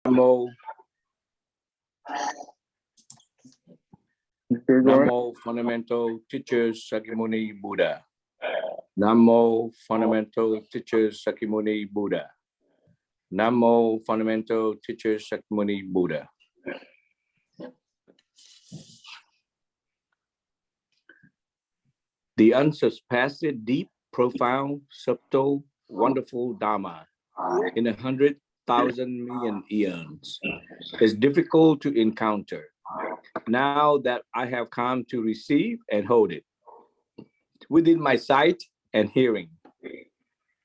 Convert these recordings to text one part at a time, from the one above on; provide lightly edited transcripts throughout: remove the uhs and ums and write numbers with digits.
Namo, Namo Fundamental Teachers Sakyamuni Buddha. Namo Fundamental Teachers Sakyamuni Buddha. Namo Fundamental Teachers Sakyamuni Buddha. The unsurpassed, deep, profound, subtle, wonderful Dharma in 100,000 million eons is difficult to encounter. Now that I have come to receive and hold it within my sight and hearing,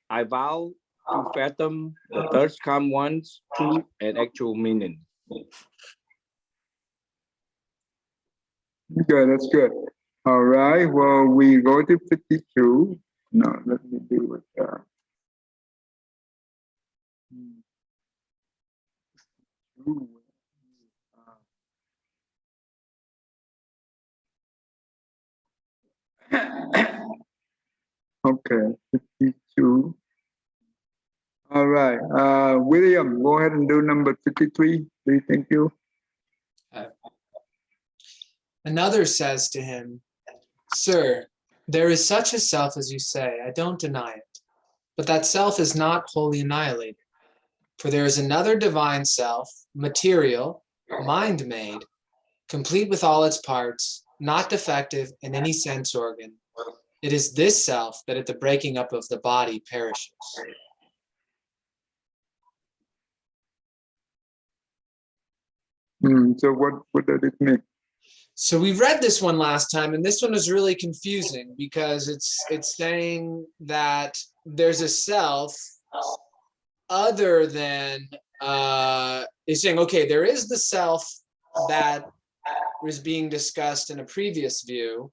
I vow to fathom the third come one's true and actual meaning. Good, that's good. All right, well, we go to 52. No, let me do it. Okay, 52. All right, William, go ahead and do number 53. Please, thank you. Another says to him, "Sir, there is such a self as you say, I don't deny it. But that self is not wholly annihilated. For there is another divine self, material, mind-made, complete with all its parts, not defective in any sense organ. It is this self that at the breaking up of the body perishes." So what does it mean? So we read this one last time, and this one is really confusing because it's saying that there's a self other than it's saying, okay, there is the self that was being discussed in a previous view.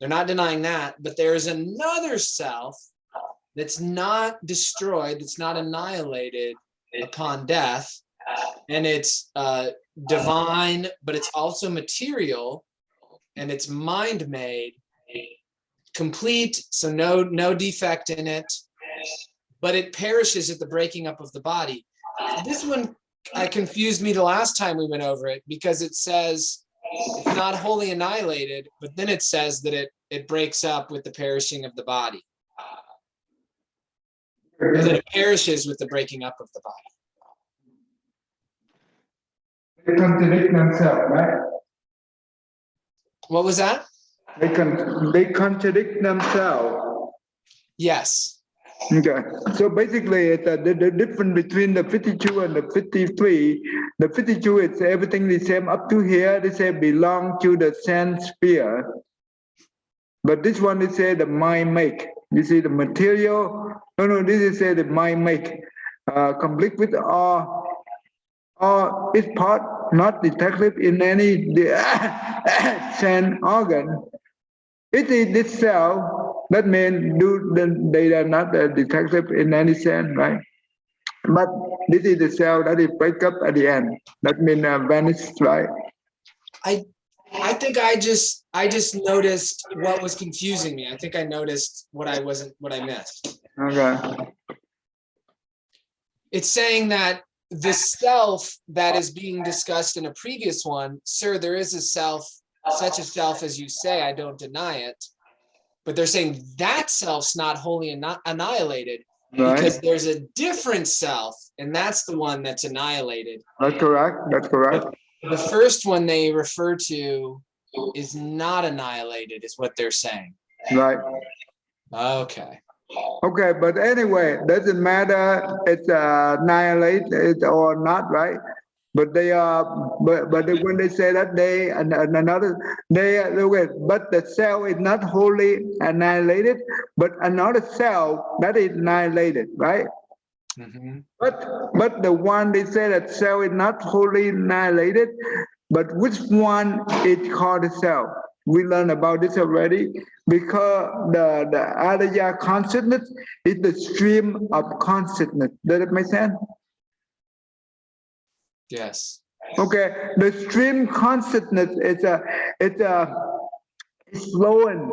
They're not denying that, but there is another self that's not destroyed, that's not annihilated upon death, and it's divine, but it's also material, and it's mind-made, complete, so no defect in it, but it perishes at the breaking up of the body. This one confused me the last time we went over it, because it says it's not wholly annihilated, but then it says that it breaks up with the perishing of the body. And that it perishes with the breaking up of the body. They contradict themselves, right? What was that? They contradict themselves. Yes. Okay, so basically the difference between the 52 and the 53, the 52 is everything the same up to here, they say belong to the sense sphere. But this one, they say the mind make. You see the material, no, this is say the mind make, complete with all its part, not detective in any sense organ. It is this cell, that means they are not detective in any sense, right? But this is the cell that is break up at the end. That means vanish, right? I think I just noticed what was confusing me. I think I noticed what I missed. Okay. It's saying that the self that is being discussed in a previous one, sir, there is a self, such a self as you say, I don't deny it. But they're saying that self's not wholly annihilated, right? Because there's a different self, and that's the one that's annihilated. That's correct. That's correct. But the first one they refer to is not annihilated, is what they're saying. Right. Okay. Okay, but anyway, doesn't matter it's annihilated or not, right? But they are, but when they say that they and another, but the cell is not wholly annihilated, but another cell that is annihilated, right? Mm-hmm. But the one they say that cell is not wholly annihilated, but which one is called the cell? We learned about this already, because the Adaya consciousness is the stream of consciousness. Does it make sense? Yes. Okay, the stream consciousness is flowing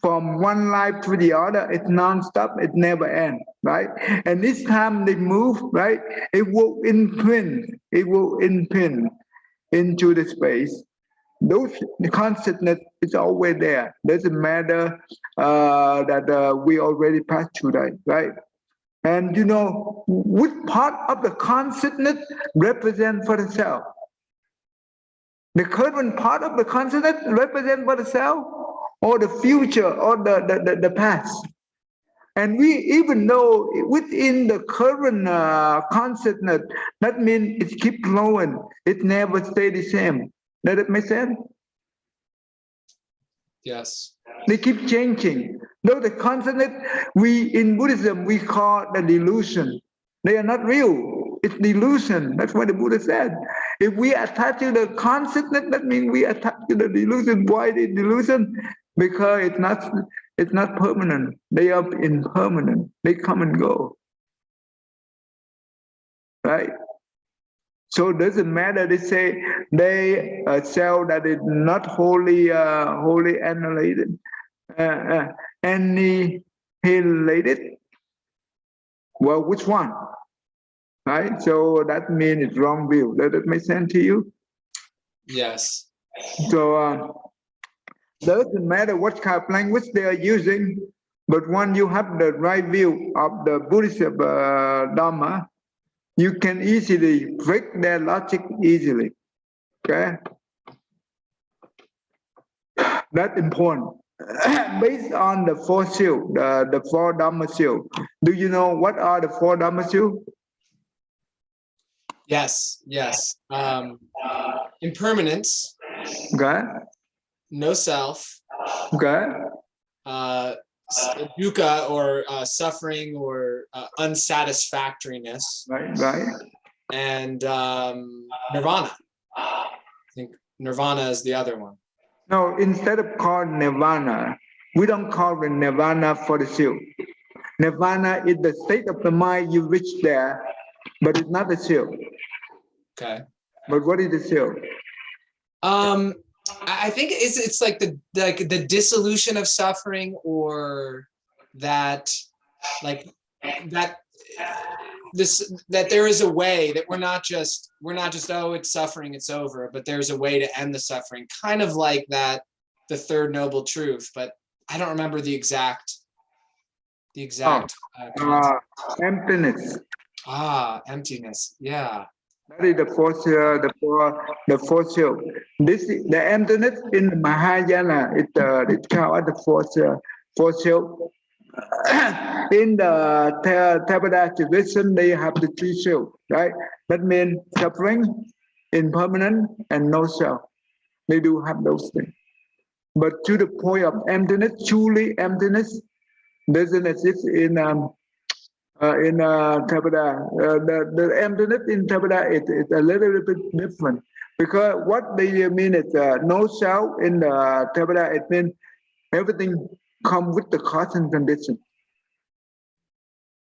from one life to the other. It's non-stop. It never ends, right? And each time they move, right, it will imprint. It will imprint into the space. The consciousness is always there. Doesn't matter that we already passed through that, right? And you know, which part of the consciousness represent for the self? The current part of the consciousness represent for the self, or the future, or the past. And we even know within the current consciousness, that means it keeps growing. It never stay the same. Does it make sense? Yes. They keep changing. Though the consciousness, we in Buddhism, we call the delusion. They are not real. It's delusion. That's what the Buddha said. If we attach to the consciousness, that means we attach to the delusion. Why the delusion? Because it's not permanent. They are impermanent. They come and go. Right? So it doesn't matter. They say they cell that is not wholly annihilated, annihilated. Well, which one? Right? So that means it's wrong view. Does that make sense to you? Yes. So doesn't matter what kind of language they are using, but when you have the right view of the Buddhist Dharma, you can easily break their logic easily. Okay, that's important. Based on the four seal, the four Dharma seal. Do you know what are the four Dharma seal? Yes. Yes. Impermanence. Okay. No self. Okay. Dukkha, or suffering, or unsatisfactoriness. Right. Right. And nirvana. I think nirvana is the other one. No, instead of called nirvana, we don't call it nirvana for the seal. Nirvana is the state of the mind you reach there, but it's not the seal. Okay. But what is the seal? I think it's like the dissolution of suffering, or that, like that that there is a way, that we're not just oh, it's suffering, it's over, but there's a way to end the suffering, kind of like that, the third noble truth. But I don't remember the exact concept. Emptiness. Emptiness. Yeah. That is the fourth seal. The fourth seal. The emptiness in the Mahayana. It's called the fourth seal. In the Theravada tradition, they have the three seal, right? That means suffering, impermanent, and no self. They do have those things. But to the point of emptiness, truly emptiness, doesn't exist in Theravada. The emptiness in Theravada is a little bit different, because what they mean is no self in the Theravada. It means everything comes with the cause and condition,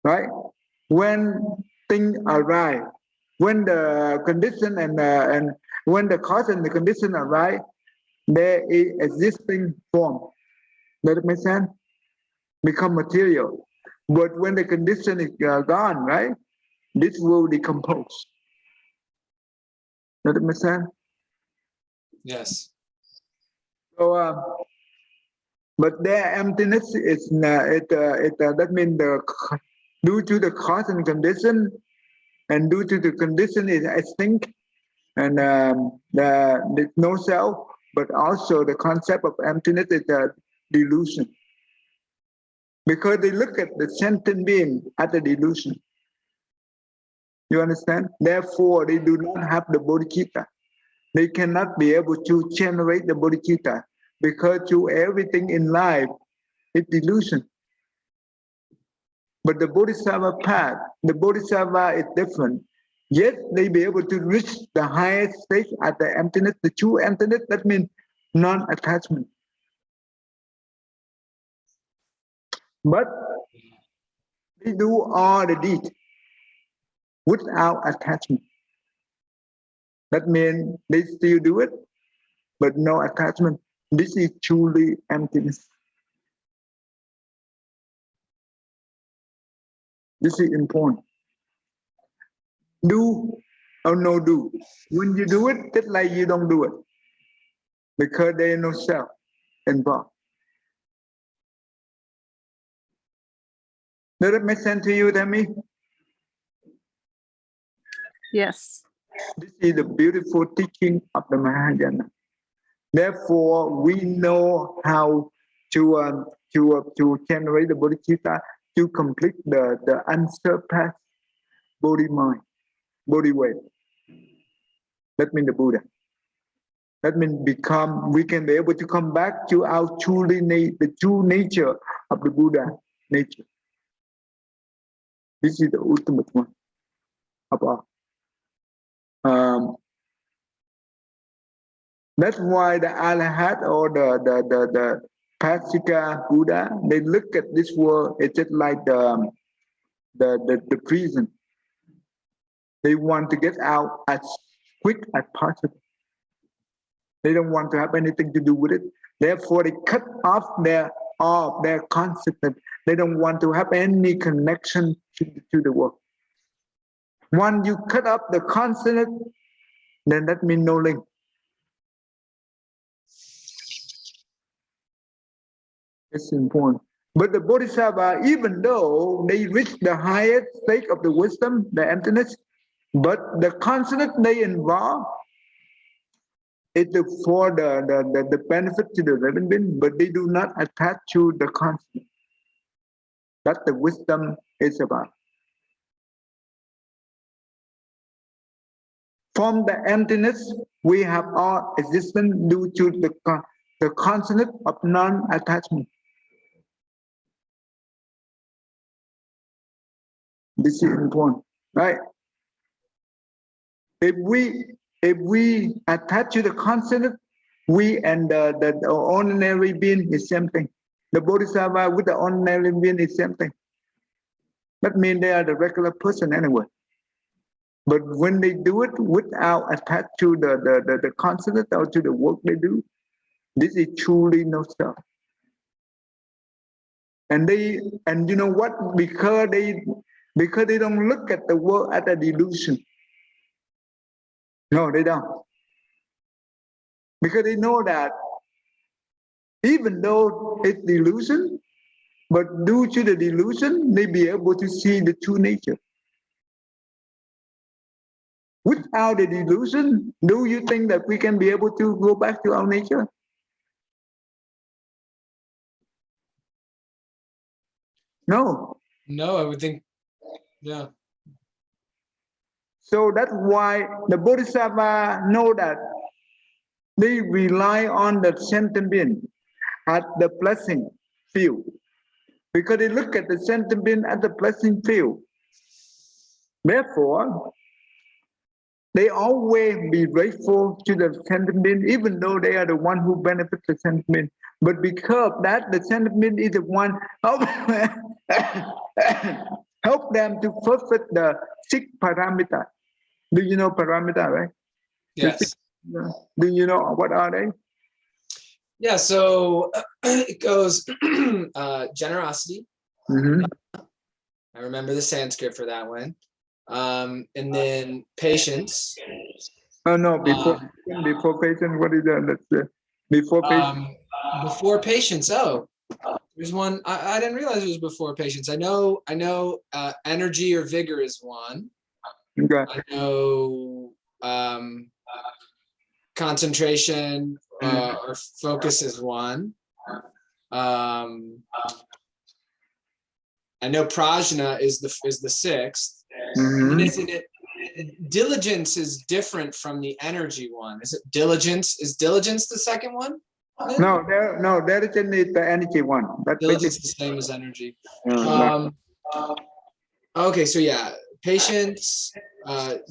right? When things arise, when the condition and when the cause and the condition arise, there is existing form. Does it make sense? Become material. But when the condition is gone, right? This will decompose. Does it make sense? Yes. So, but their emptiness is that means due to the cause and condition, and due to the condition is extinct, and the no self, but also the concept of emptiness is a delusion. Because they look at the sentient being as a delusion. You understand? Therefore, they do not have the bodhicitta. They cannot be able to generate the bodhicitta, because to everything in life is delusion. But the bodhisattva path, the bodhisattva is different. Yet they be able to reach the highest stage at the emptiness, the true emptiness. That means non-attachment. But they do all the deeds without attachment. That means they still do it, but no attachment. This is truly emptiness. This is important. Do or no do. When you do it, just like you don't do it. Because there is no self involved. Does it make sense to you, Tammy? Yes. This is the beautiful teaching of the Mahayana. Therefore, we know how to generate the bodhicitta, to complete the unsurpassed body mind, body way. That means the Buddha. That means we can be able to come back to our the true nature of the Buddha nature. This is the ultimate one of all. That's why the Arhat or the Pasika Buddha, they look at this world, it's just like the prison. They want to get out as quick as possible. They don't want to have anything to do with it. Therefore, they cut off their consciousness. They don't want to have any connection to the world. Once you cut off the consciousness, then that means no link. It's important. But the Bodhisattva, even though they reach the highest state of the wisdom, the emptiness, but the consciousness they involve, it's for the benefit to the living being, but they do not attach to the consciousness. That's the wisdom is about. From the emptiness, we have all existence due to the consciousness of non-attachment. This is important, right? If we attach to the consciousness, we and the ordinary being is same thing. The Bodhisattva with the ordinary being is same thing. That means they are the regular person anyway. But when they do it without attached to the consciousness or to the work they do, this is truly no self. And you know what? Because they don't look at the world as a delusion. No, they don't. Because they know that even though it's delusion, but due to the delusion, they be able to see the true nature. Without the delusion, do you think that we can be able to go back to our nature? No. No, I would think, yeah. So that's why the Bodhisattva know that they rely on the sentient being at the blessing field. Because they look at the sentient being at the blessing field. Therefore, they always be grateful to the sentient being, even though they are the one who benefits the sentient being. But because of that, the sentient being is the one help them to perfect the 6 parameters. Do you know parameter, right? Yes. Do you know what are they? Yeah, so it goes generosity. Mm-hmm. I remember the Sanskrit for that one. And then patience. Oh no, before patience, what is that? That's before patience. Before patience. Oh, there's one. I didn't realize it was before patience. I know energy or vigor is one. Okay. I know concentration or focus is one. I know prajna is the 6th. Mm-hmm. And isn't it diligence is different from the energy one? Is it diligence? Is diligence the second one? No, diligence is the energy one. That's Diligence is the same as energy. right. Okay, so yeah, patience,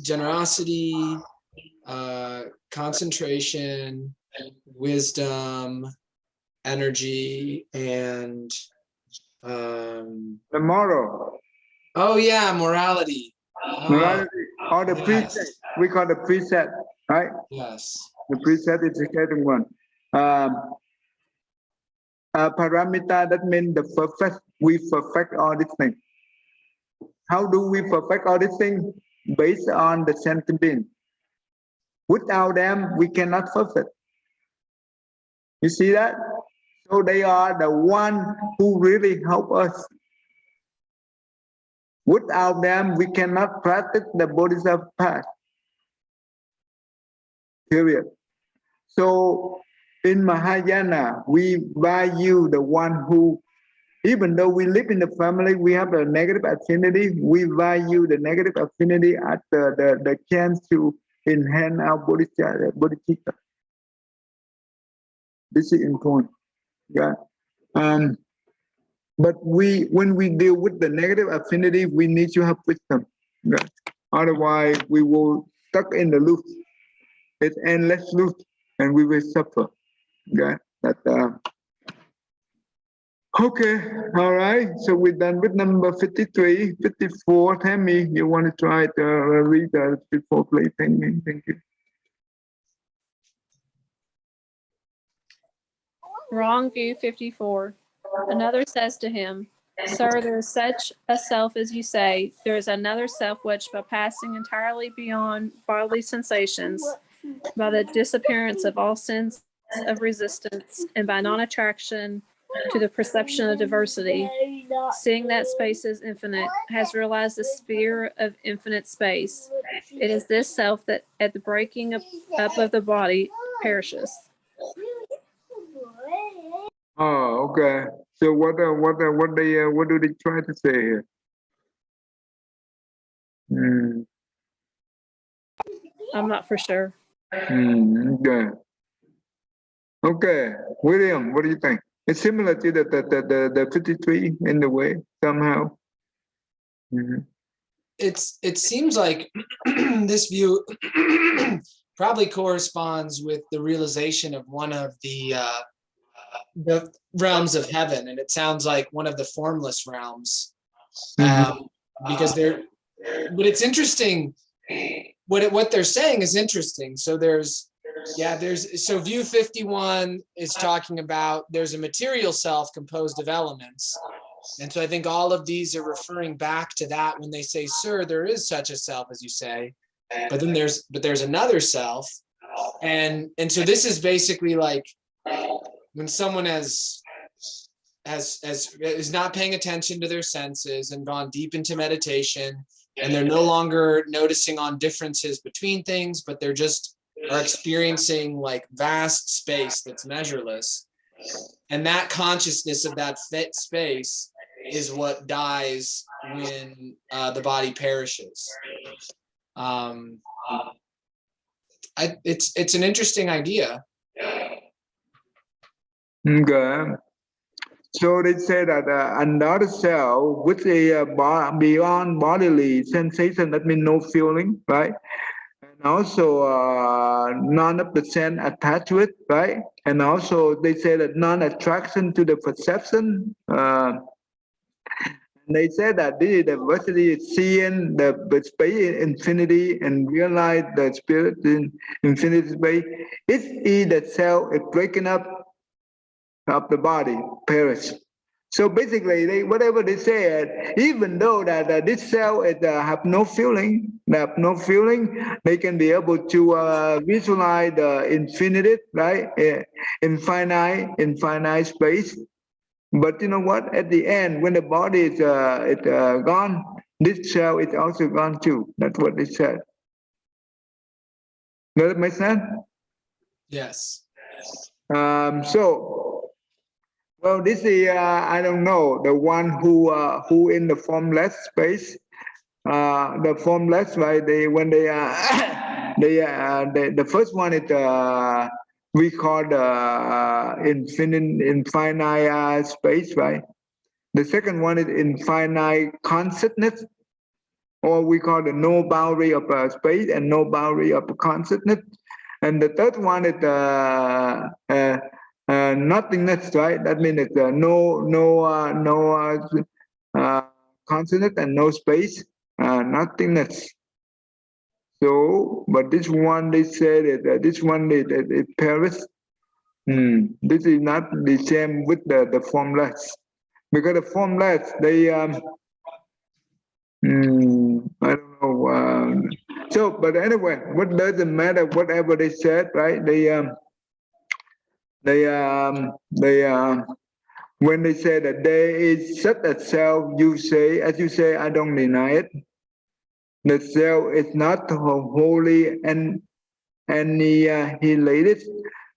generosity, concentration, wisdom, energy, and The moral. oh yeah, morality. Morality, or the yes. preset. We call the preset, right? Yes. The preset is the second one. Parameter, that means the perfect. We perfect all these things. How do we perfect all these things? Based on the sentient. Without them, we cannot perfect. You see that? So they are the one who really help us. Without them, we cannot practice the Bodhisattva path. Period. So in Mahayana, we value the one who, even though we live in the family, we have a negative affinity, we value the negative affinity as the chance to enhance our bodhicitta. This is important. Yeah. But when we deal with the negative affinity, we need to have wisdom. Yeah. Otherwise, we will stuck in the loop. It's endless loop, and we will suffer. Yeah. Okay. All right. So we're done with number 53, 54. Tammy, you want to try to read before play? Thank you. Wrong view 54. Another says to him, Sir, there is such a self as you say. There is another self which, by passing entirely beyond bodily sensations, by the disappearance of all sense of resistance, and by non-attraction to the perception of diversity, seeing that space is infinite, has realized the sphere of infinite space. It is this self that, at the breaking up of the body, perishes. Oh, okay. So what do they try to say here? I'm not for sure. Okay. Okay, William, what do you think? It's similar to the 53 in the way somehow. It seems like this view probably corresponds with the realization of one of the realms of heaven, and it sounds like one of the formless realms, because but it's interesting. What they're saying is interesting. So so view 51 is talking about there's a material self composed of elements. And so I think all of these are referring back to that when they say, Sir, there is such a self as you say, but then there's another self. And so this is basically like when someone is not paying attention to their senses and gone deep into meditation, and they're no longer noticing on differences between things, but they're just are experiencing like vast space that's measureless. And that consciousness of that fit space is what dies when the body perishes. It's an interesting idea. Okay. So they say that another cell with a beyond bodily sensation, that means no feeling, right? And also non-percent attached with, right? And also they say that non-attraction to the perception. They say that this is the diversity is seeing the space in infinity and realize the spirit in infinity space. It's the cell is breaking up of the body, perish. So basically, whatever they said, even though that this cell is, have no feeling, they can be able to visualize the infinite, right? Infinite space. But you know what? At the end, when the body is gone, this cell is also gone too. That's what they said. Does that make sense? Yes. So, well, this is I don't know, the one who in the formless space, the formless, right? When they the first one is we call the infinite space, right? The second one is infinite consciousness, or we call the no boundary of space and no boundary of consciousness. And the third one is nothingness, right? That means it's no consciousness and no space, nothingness. So, but this one they said that this one is Paris. This is not the same with the formless, because the formless I don't know. So, but anyway, what doesn't matter? Whatever they said, right? When they say that there is such a self, you say, as you say, I don't deny it. The self is not wholly and annihilated.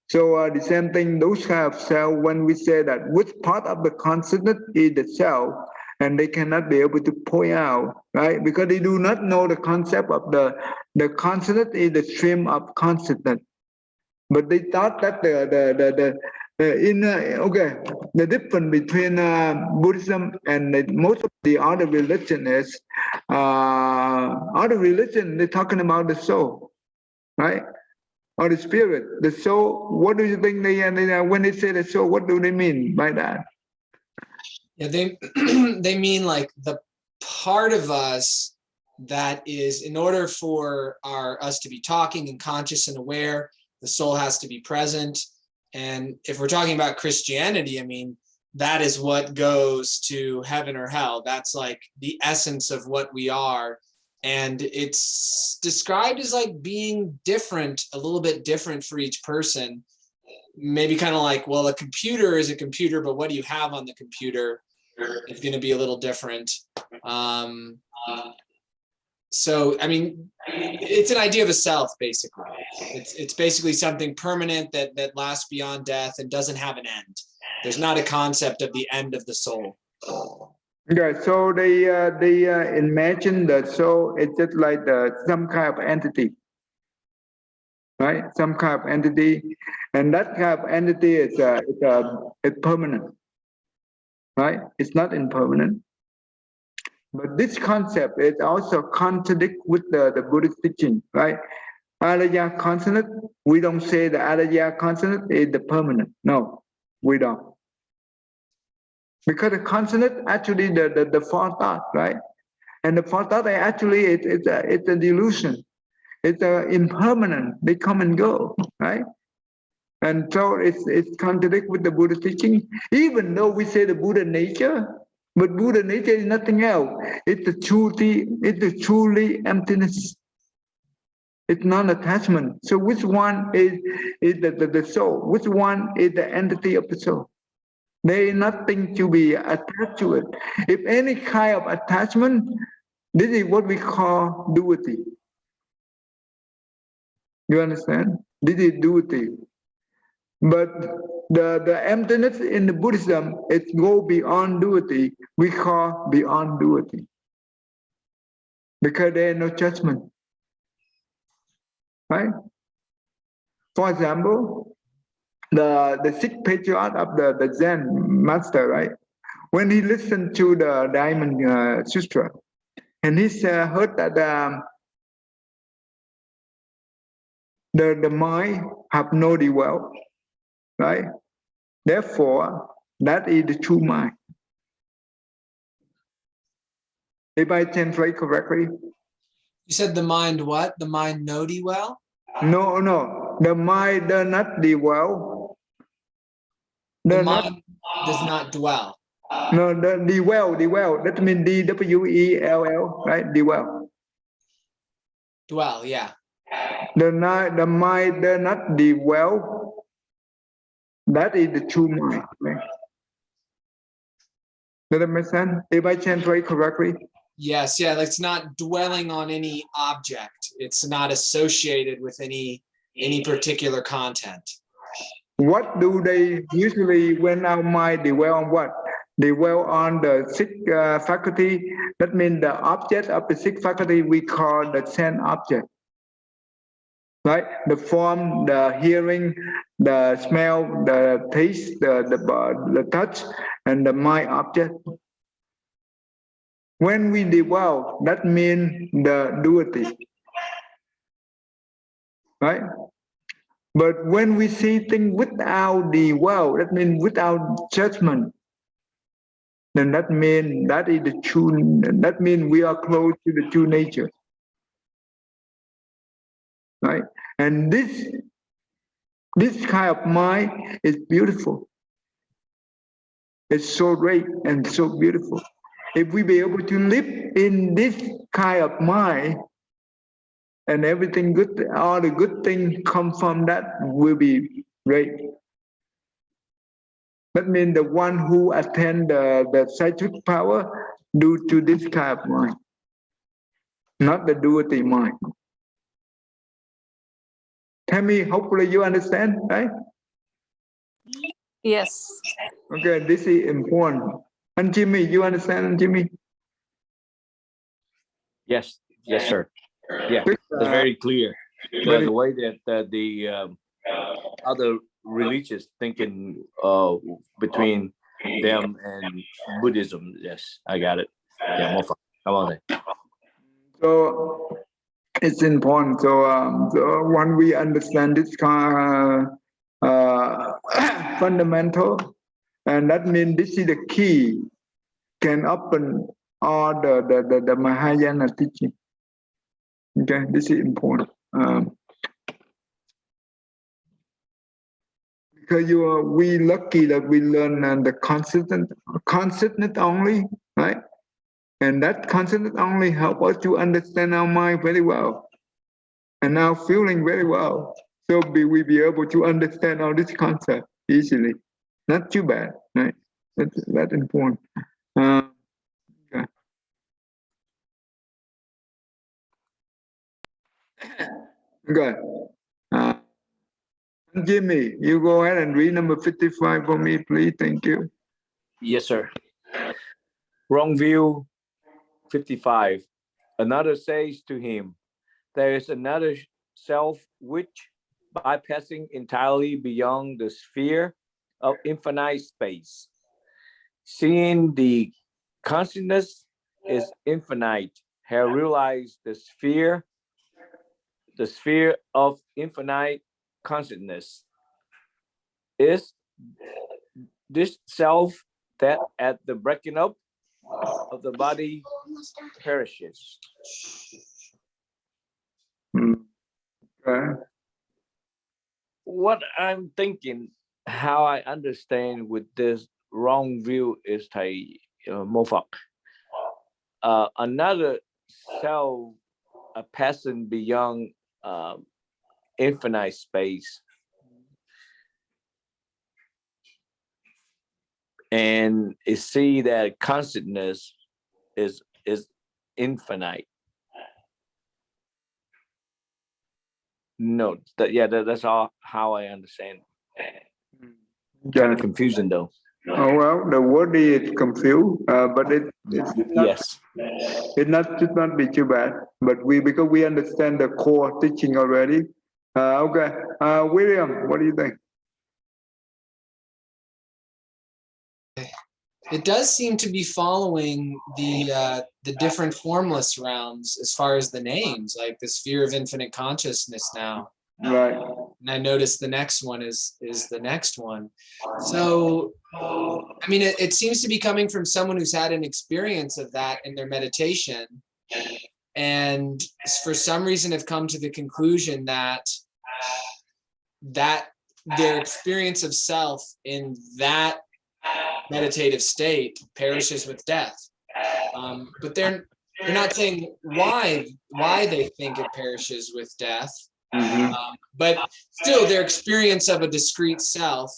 So the same thing, those kind of self, when we say that which part of the consciousness is the self, and they cannot be able to point out, right? Because they do not know the concept of the consciousness is the stream of consciousness. But they thought that the difference between Buddhism and most of the other religion is other religion they're talking about the soul, right? Or the spirit, the soul. What do you think when they say the soul? What do they mean by that? Yeah, they they mean like the part of us that is, in order for us to be talking and conscious and aware, the soul has to be present. And if we're talking about Christianity, I mean, that is what goes to heaven or hell. That's like the essence of what we are. And it's described as like being different, a little bit different for each person. Maybe kind of like, well, a computer is a computer, but what do you have on the computer? It's going to be a little different. So, I mean, it's an idea of a self, basically. It's basically something permanent that lasts beyond death and doesn't have an end. There's not a concept of the end of the soul. Yeah, so they imagine the soul is just like some kind of entity, right? Some kind of entity, and that kind of entity is it's permanent, right? It's not impermanent. But this concept is also contradict with the Buddhist teaching, right? Alaya consonant, we don't say the alaya consonant is the permanent. No, we don't. Because the consonant actually the four thought, right? And the four thought actually it's a delusion. It's impermanent. They come and go, right? And so it's contradict with the Buddha teaching, even though we say the Buddha nature, but Buddha nature is nothing else. It's the truly emptiness. It's non-attachment. So which one is the soul? Which one is the entity of the soul? There is nothing to be attached to it. If any kind of attachment, this is what we call duality. You understand? This is duality. But the emptiness in the Buddhism, it go beyond duality. We call beyond duality. Because there is no judgment. Right? For example, the sixth patriarch of the Zen master, right? When he listened to the Diamond Sutra, and he heard that the mind have no dwell, right? Therefore, that is the true mind. If I translate correctly. You said the mind what? The mind know thee well? No. The mind does not dwell. The mind does not dwell. No, the dwell. That means DWELL, right? Dwell. Dwell, yeah. The mind does not dwell. That is the true mind. Right? Does that make sense? If I translate correctly? Yes, yeah. It's not dwelling on any object. It's not associated with any particular content. What do they usually, when our mind dwell on what? They dwell on the sixth faculty. That means the object of the sixth faculty we call the sense object. Right? The form, the hearing, the smell, the taste, the touch, and the mind object. When we dwell, that means the duality. Right? But when we see things without dwell, that means without judgment, then that means that is the true, that means we are close to the true nature. Right? And this kind of mind is beautiful. It's so great and so beautiful. if we be able to live in this kind of mind, and everything good, all the good things come from that will be great. That means the one who attend the psychic power due to this kind of mind, not the duality mind. Tell me, hopefully you understand, right? Yes. Okay, this is important. And Jimmy, you understand, Jimmy? Yes, yes, sir. Yeah, Good, it's very clear. but The way that the other religious thinking between them and Buddhism. Yes, I got it. Yeah, more fun. Come on then. so it's important. So when we understand this kind of fundamental, and that means this is the key can open all the Mahayana teaching. Okay, this is important. Because we lucky that we learn the consciousness only, right? And that consciousness only help us to understand our mind very well, and now feeling very well. So we be able to understand all this concept easily. Not too bad, right? That's important. Okay. Good. Jimmy, you go ahead and read number 55 for me, please. Thank you. Yes, sir. Wrong view 55. Another says to him, there is another self which, bypassing entirely beyond the sphere of infinite space, seeing the consciousness is infinite, have realized the sphere of infinite consciousness is this self that at the breaking up of the body perishes. Okay. What I'm thinking, how I understand with this wrong view is Thầy Mô Phật. Another self, a passing beyond infinite space, and it see that consciousness is infinite. No, that's all how I understand. Kind of confusing though. Oh well, the word is confused, but it's not, Yes. it should not be too bad. But because we understand the core teaching already. Okay, William, what do you think? It does seem to be following the different formless realms as far as the names, like the sphere of infinite consciousness now. Right. And I noticed the next one is the next one. So, I mean, it seems to be coming from someone who's had an experience of that in their meditation, and for some reason have come to the conclusion that their experience of self in that meditative state perishes with death. But they're not saying why they think it perishes with death. But still, their experience of a discrete self,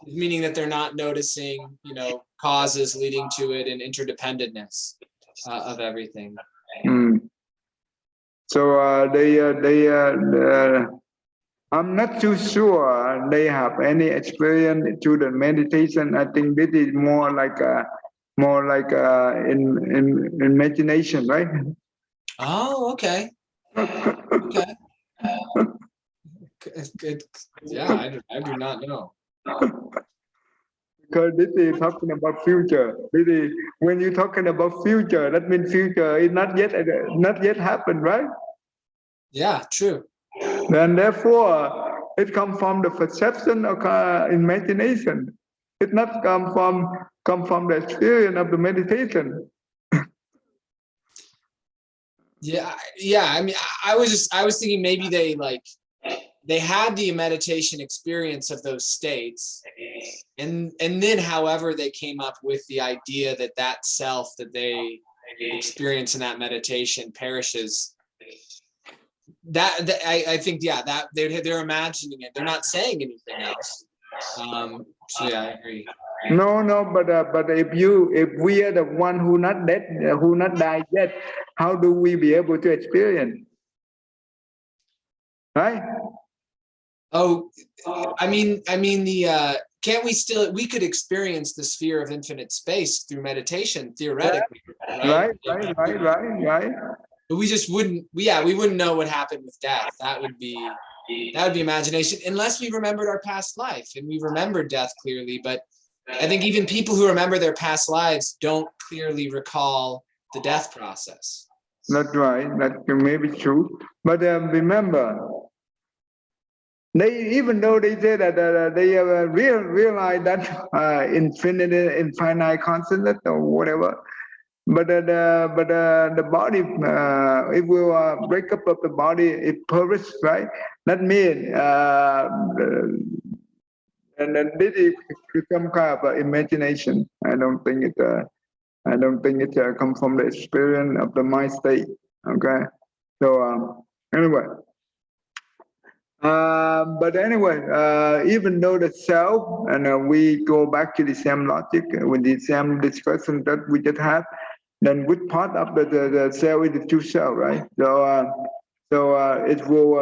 meaning that they're not noticing, causes leading to it and interdependentness of everything. So I'm not too sure they have any experience to the meditation. I think this is more like in imagination, right? Oh, okay. Okay. Good. Yeah, I do not know. Because this is talking about future. This is, when you're talking about future, that means future is not yet happened, right? Yeah, true. And therefore, it comes from the perception of imagination. It not come from the experience of the meditation. Yeah. I mean, I was thinking maybe they they had the meditation experience of those states, and then however they came up with the idea that that self that they experience in that meditation perishes. I think, yeah, that they're imagining it. They're not saying anything else. So yeah, I agree. No, but if we are the one who not dead, who not died yet, how do we be able to experience? Right? Oh, I mean can't we could experience the sphere of infinite space through meditation theoretically, right? Right. But we just wouldn't, we wouldn't know what happened with death. That would be imagination, unless we remembered our past life, and we remembered death clearly. But I think even people who remember their past lives don't clearly recall the death process. That's right. That may be true. But remember, even though they say that they realize that infinite constant or whatever, but the body, it will break up of the body, it perish, right? That means, and then this is some kind of imagination. I don't think it come from the experience of the mind state. Okay, so anyway. But anyway, even though the self, and we go back to the same logic with the same discussion that we just had, then which part of the cell is the true self, right? So it will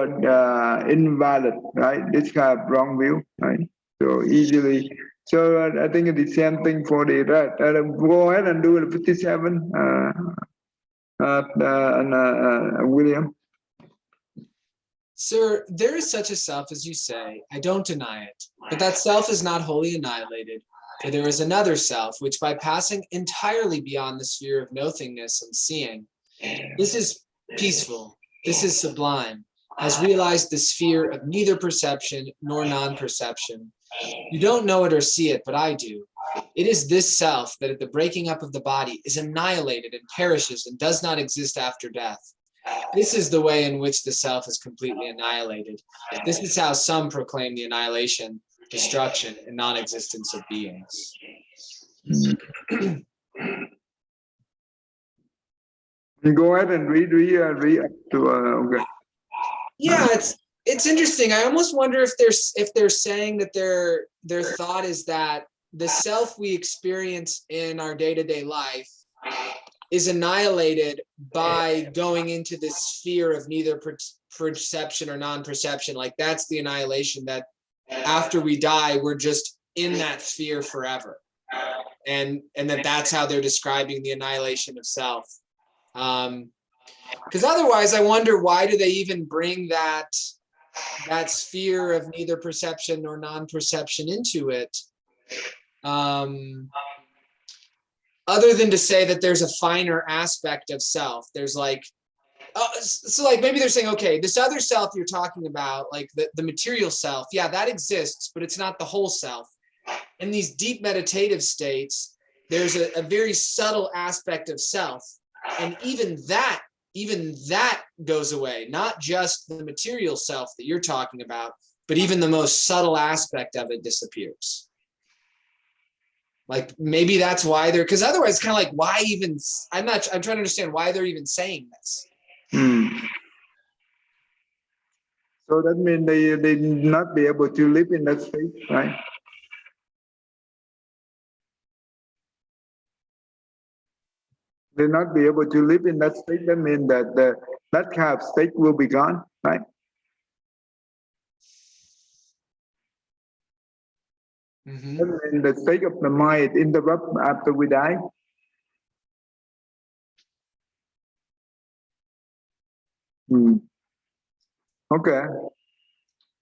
invalid, right? This kind of wrong view, right? So easily. So I think it's the same thing for the right. Go ahead and do the 57, William. Sir, there is such a self as you say. I don't deny it. But that self is not wholly annihilated. For there is another self, which by passing entirely beyond the sphere of nothingness and seeing, this is peaceful, this is sublime, has realized the sphere of neither perception nor non-perception. You don't know it or see it, but I do. It is this self that at the breaking up of the body is annihilated and perishes and does not exist after death. This is the way in which the self is completely annihilated. This is how some proclaim the annihilation, destruction, and non-existence of beings. Go ahead and read up to okay. Yeah, it's interesting. I almost wonder if they're saying that their thought is that the self we experience in our day-to-day life is annihilated by going into this sphere of neither perception or non-perception. Like that's the annihilation, that after we die, we're just in that sphere forever. And that's how they're describing the annihilation of self. Because otherwise, I wonder, why do they even bring that sphere of neither perception nor non-perception into it? Other than to say that there's a finer aspect of self. There's like, so like maybe they're saying, okay, this other self you're talking about, like the material self, yeah, that exists, but it's not the whole self. In these deep meditative states, there's a very subtle aspect of self. And even that goes away, not just the material self that you're talking about, but even the most subtle aspect of it disappears. Like maybe that's why they're, because otherwise it's kind of like, why even, I'm trying to understand why they're even saying this. So that means they not be able to live in that state, right? They not be able to live in that state. That means that that kind of state will be gone, right? Mm-hmm. That means the state of the mind interrupt after we die. Okay,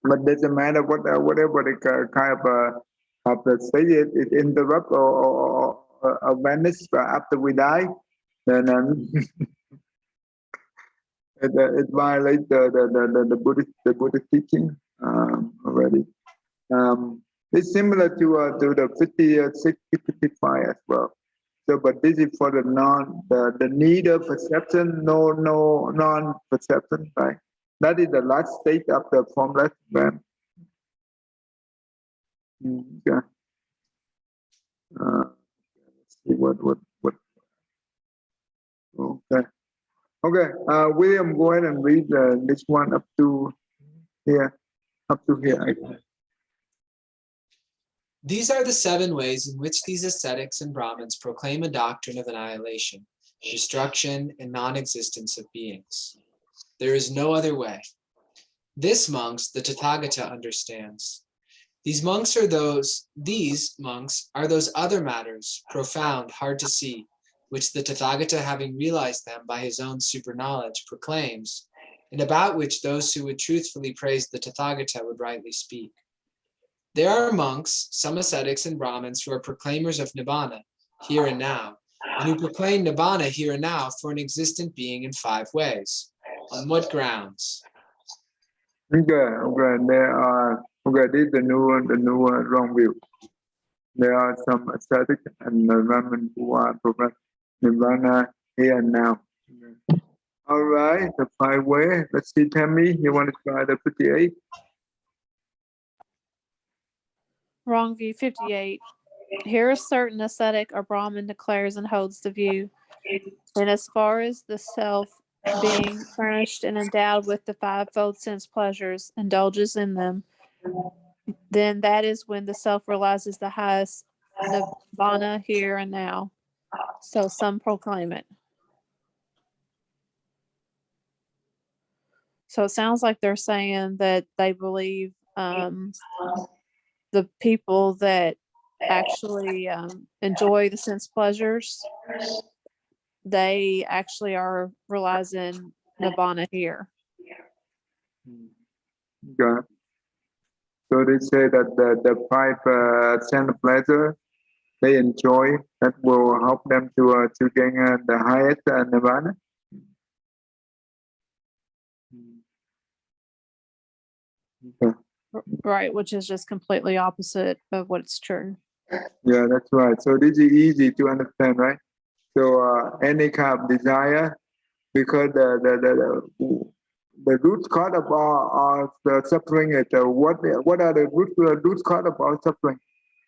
but doesn't matter whatever the kind of the state it interrupt or vanish after we die, then it violates the Buddhist teaching already. It's similar to the 56, 55 as well. So, but this is for the neither perception, no non-perception, right? That is the last stage of the formless man. Yeah. Let's see what. Okay. Okay. William, go ahead and read this one up to here. Up to here. These are the 7 ways in which these ascetics and Brahmins proclaim a doctrine of annihilation, destruction, and non-existence of beings. There is no other way. This, monks, the Tathagata understands. These monks are those other matters, profound, hard to see, which the Tathagata, having realized them by his own super knowledge, proclaims, and about which those who would truthfully praise the Tathagata would rightly speak. There are monks, some ascetics and Brahmins, who are proclaimers of Nibbana, here and now, and who proclaim Nibbana here and now for an existent being in 5 ways. On what grounds? Okay. There are this is the new wrong view. There are some ascetic and Brahmin who are proclaiming Nibbana here and now. Okay. All right, the 5 way. Let's see, Tammy, you want to try the 58? Wrong view 58. Here a certain ascetic or Brahmin declares and holds the view, and as far as the self being furnished and endowed with the 5-fold sense pleasures, indulges in them, then that is when the self realizes the highest Nibbana here and now. So some proclaim it. So it sounds like they're saying that they believe the people that actually enjoy the sense pleasures, they actually are realizing Nibbana here. Okay. So they say that the 5 sense pleasure they enjoy that will help them to gain the highest Nibbana. Okay. Right, which is just completely opposite of what's true. Yeah, that's right. So this is easy to understand, right? So any kind of desire, because the root cause of our the suffering is what are the root cause of our suffering?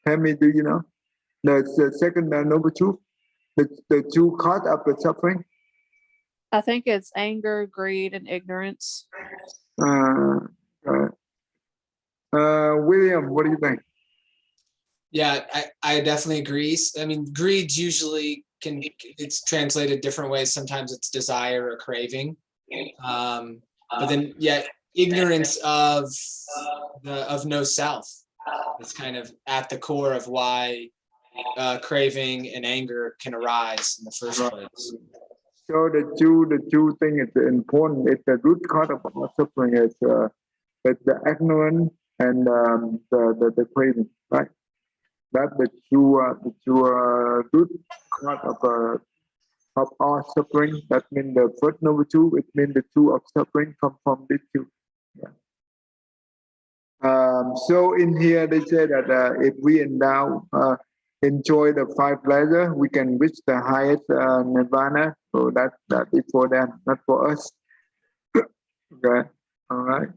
Tell me, do you know? The second noble truth, the 2 cause of the suffering. I think it's anger, greed, and ignorance. William, what do you think? Yeah, I definitely agree. I mean, greed usually it's translated different ways. Sometimes it's desire or craving. But then, yeah, ignorance of no self is kind of at the core of why craving and anger can arise in the first place. So the two thing is important. It's the root cause of our suffering is the ignorance and the craving, right? That's the two root cause of our suffering. That means the first number 2. It means the 2 of suffering come from these 2. Yeah. So in here they say that if we enjoy the 5 pleasure, we can reach the highest Nirvana. So that is for them, not for us. Okay. All right.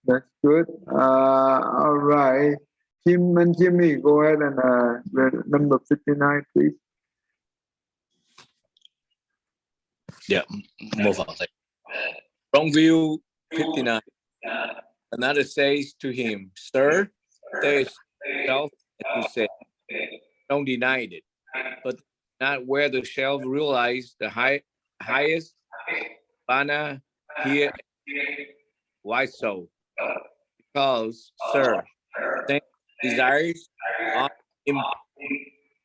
That's good. All right. Kim and Jimmy, go ahead and number 59, please. Yeah, move on. Wrong view 59. Another says to him, Sir, there is self, as you said. Don't deny it, but not where the self realize the highest Bana here. Why so? Because, sir, desires are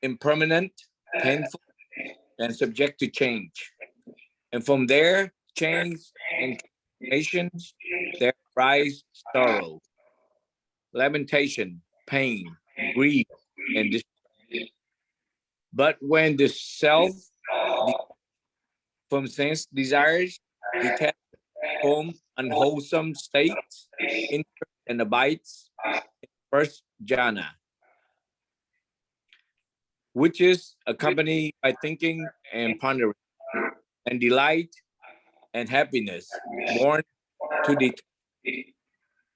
impermanent, painful, and subject to change. And from there, change and transformations, there arise sorrow, lamentation, pain, grief, and destruction. But when the self from sense desires detach from unwholesome states, enters and abides in first jhana, which is accompanied by thinking and pondering, and delight and happiness, born to the.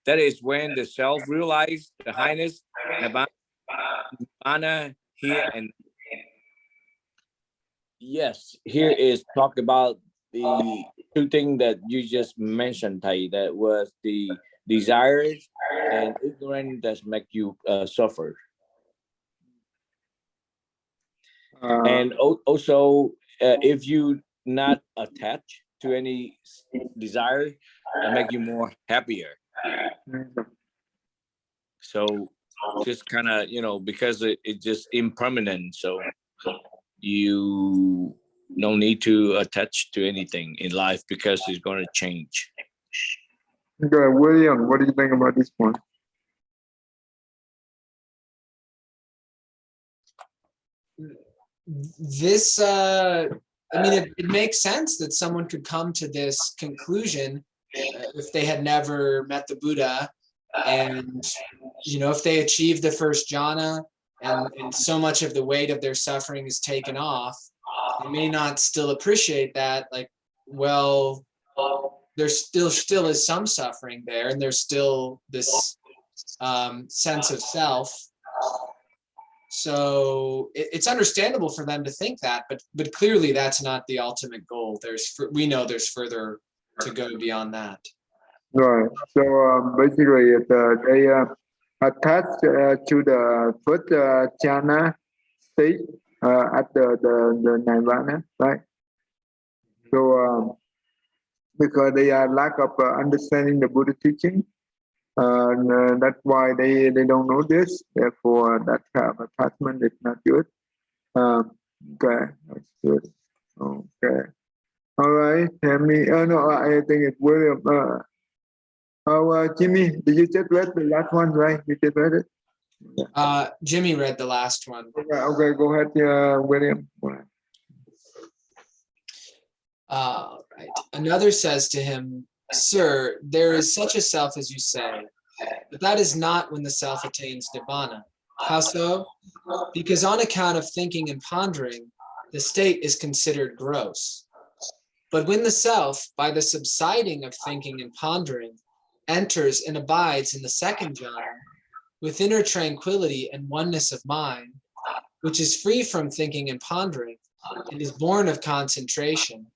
That is when the self realize the highness, nirvana here and yes, here is talk about the two things that you just mentioned, Thầy. That was the desires and ignorance that make you suffer. And also, if you not attached to any desire, it make you more happier. So just kind of, because it's just impermanent. So you don't need to attach to anything in life because it's going to change. Okay, William, what do you think about this one? This, it makes sense that someone could come to this conclusion if they had never met the Buddha, and if they achieve the first jhana and so much of the weight of their suffering is taken off, they may not still appreciate that. Like, well, there's still is some suffering there, and there's still this sense of self. So it's understandable for them to think that, but clearly that's not the ultimate goal. We know there's further to go beyond that. Right. So basically, they attach to the first jhana state at the nirvana, right? So because they are lack of understanding the Buddha teaching. And that's why they don't know this. Therefore, that kind of attachment is not good. Okay, that's good. Okay. All right, Tammy. No, I think it's William. Jimmy, did you just read the last one, right? You just read it? Jimmy read the last one. Okay, go ahead, William. Right. Another says to him, "Sir, there is such a self as you say, but that is not when the self attains nirvana." How so? Because on account of thinking and pondering, the state is considered gross. But when the self, by the subsiding of thinking and pondering, enters and abides in the second jhana, with inner tranquility and oneness of mind, which is free from thinking and pondering, and is born of concentration,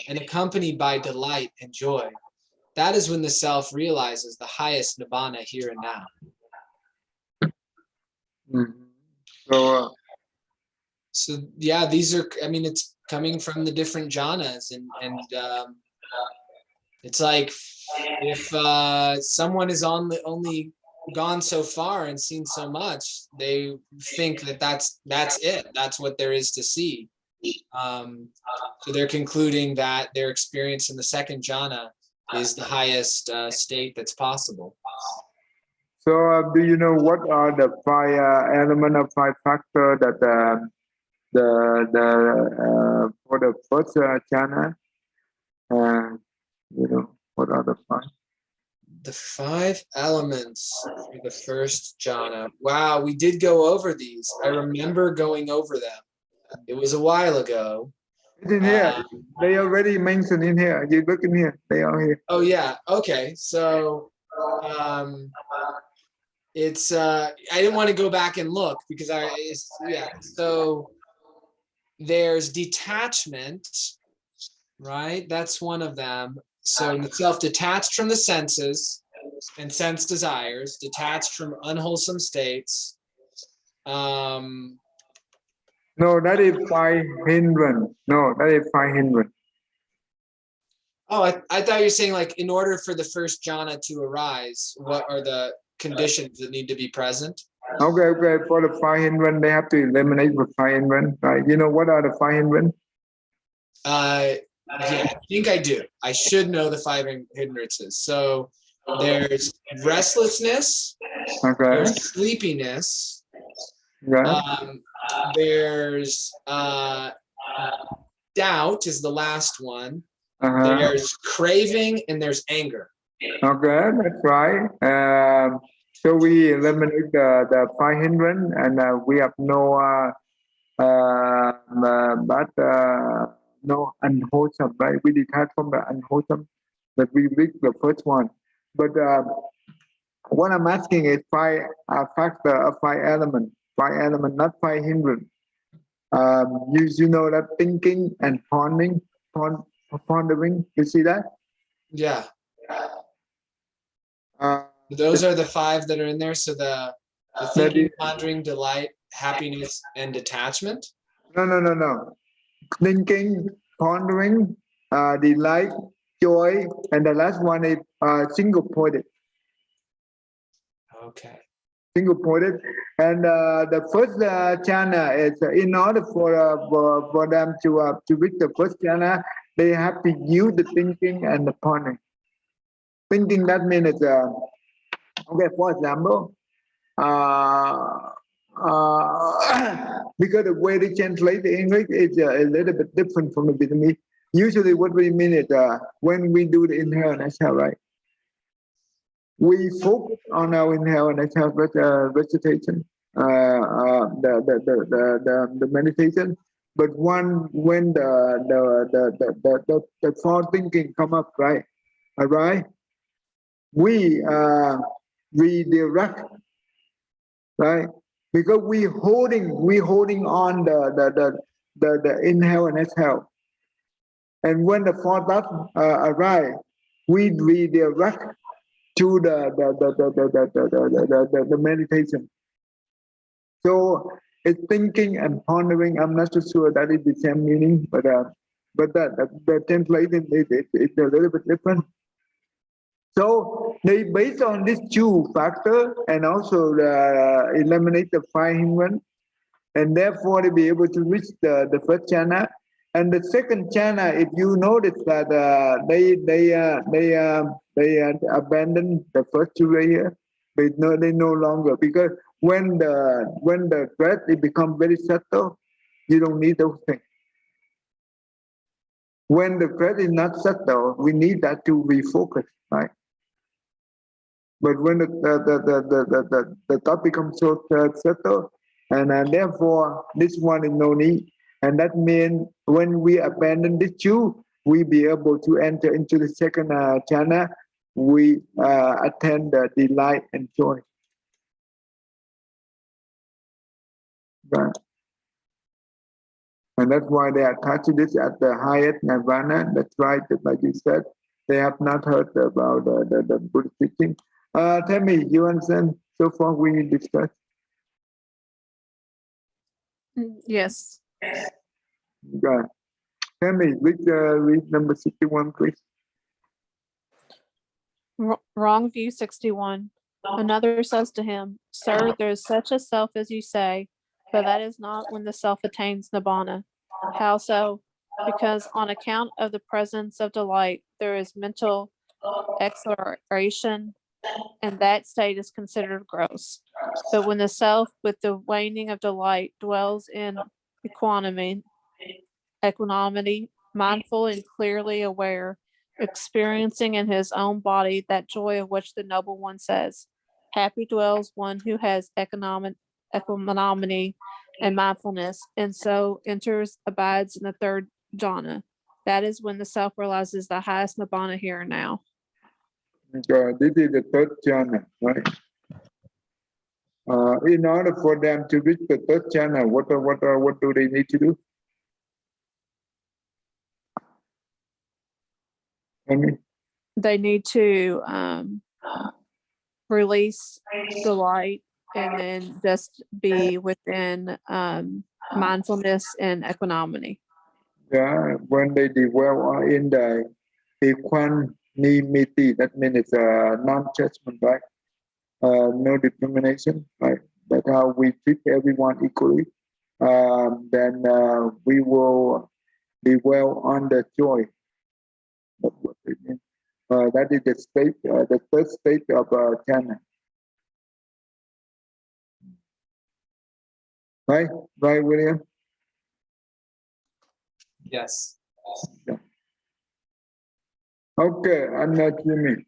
and accompanied by delight and joy, that is when the self realizes the highest nibbana here and now. Mm-hmm. So yeah, these are, it's coming from the different jhanas, and it's like if someone is only gone so far and seen so much, they think that that's it. That's what there is to see. So they're concluding that their experience in the second jhana is the highest state that's possible. So do you know what are the five element of five factor that for the first jhana? What are the five? The 5 elements for the first jhana. Wow, we did go over these. I remember going over them. It was a while ago. It's in here. They already mentioned in here. You look in here. They are here. Oh yeah. Okay. So it's I didn't want to go back and look because so there's detachment, right? That's one of them. So the self detached from the senses and sense desires, detached from unwholesome states. No, that is five hindrance. No, that is five hindrance. Oh, I thought you were saying, like, in order for the first jhana to arise, what are the conditions that need to be present? Okay. For the five hindrance, they have to eliminate the five hindrance, right? You know what are the five hindrance? Yeah, I think I do. I should know the 5 hindrances. So there's restlessness, Okay. there's sleepiness, there's doubt is the last one. There's craving and there's anger. Okay, that's right. So we eliminate the five hindrance, and we have no no unwholesome, right? We detach from the unwholesome that we read the first one. But what I'm asking is factor of five element, not five hindrance. You know that thinking and pondering, you see that? Yeah. Uh, Those are the five that are in there. So the That thinking, is- pondering, delight, happiness, and detachment. no. Thinking, pondering, delight, joy, and the last one is single pointed. Okay. Single pointed, and the first channel is in order for them to reach the first channel, they have to use the thinking and the pondering. Thinking, that means okay. For example, because the way they translate the English is a little bit different from the Vietnamese. Usually, what we mean is when we do the inhale and exhale, right? We focus on our inhale and exhale recitation, the meditation. But when the thought thinking come up, right? All right, we redirect, right? Because we holding on the inhale and exhale, and when the thought arrive, we redirect to the meditation. So it's thinking and pondering. I'm not so sure that is the same meaning, but the translation it's a little bit different. So they based on these two factors and also eliminate the five hindrance, and therefore they be able to reach the first channel. And the second channel, if you notice that they abandon the first two right here, they no longer, because when the breath it becomes very subtle, you don't need those things. When the breath is not subtle, we need that to refocus, right? But when the thought becomes so subtle, and therefore this one is no need. And that means when we abandon this two, we be able to enter into the second channel. We attend the delight and joy. Right? And that's why they attach to this at the highest nirvana. That's right, like you said. They have not heard about the Buddhist teaching. Tell me, you understand so far we discussed? Yes. God. Tell me, read number 61, please. Wrong view 61. Another says to him, Sir, there is such a self as you say, but that is not when the self attains nibbana. How so? Because on account of the presence of delight, there is mental exhilaration, and that state is considered gross. But when the self, with the waning of delight, dwells in equanimity, mindful and clearly aware, experiencing in his own body that joy of which the noble one says, happy dwells one who has equanimity and mindfulness, and so enters, abides in the third jhana. That is when the self realizes the highest nibbana here and now. God, this is the third jhana, right? In order for them to reach the third jhana, what do they need to do? They need to release delight and then just be within mindfulness and equanimity. Yeah, when they dwell in the equanimity, that means it's a non-judgment, right? No discrimination, right? That's how we treat everyone equally. Then we will dwell on the joy. That's what it means. That is the state, the third state of jhana. Right, William? Yes. Yeah. Okay, I'm not Jimmy.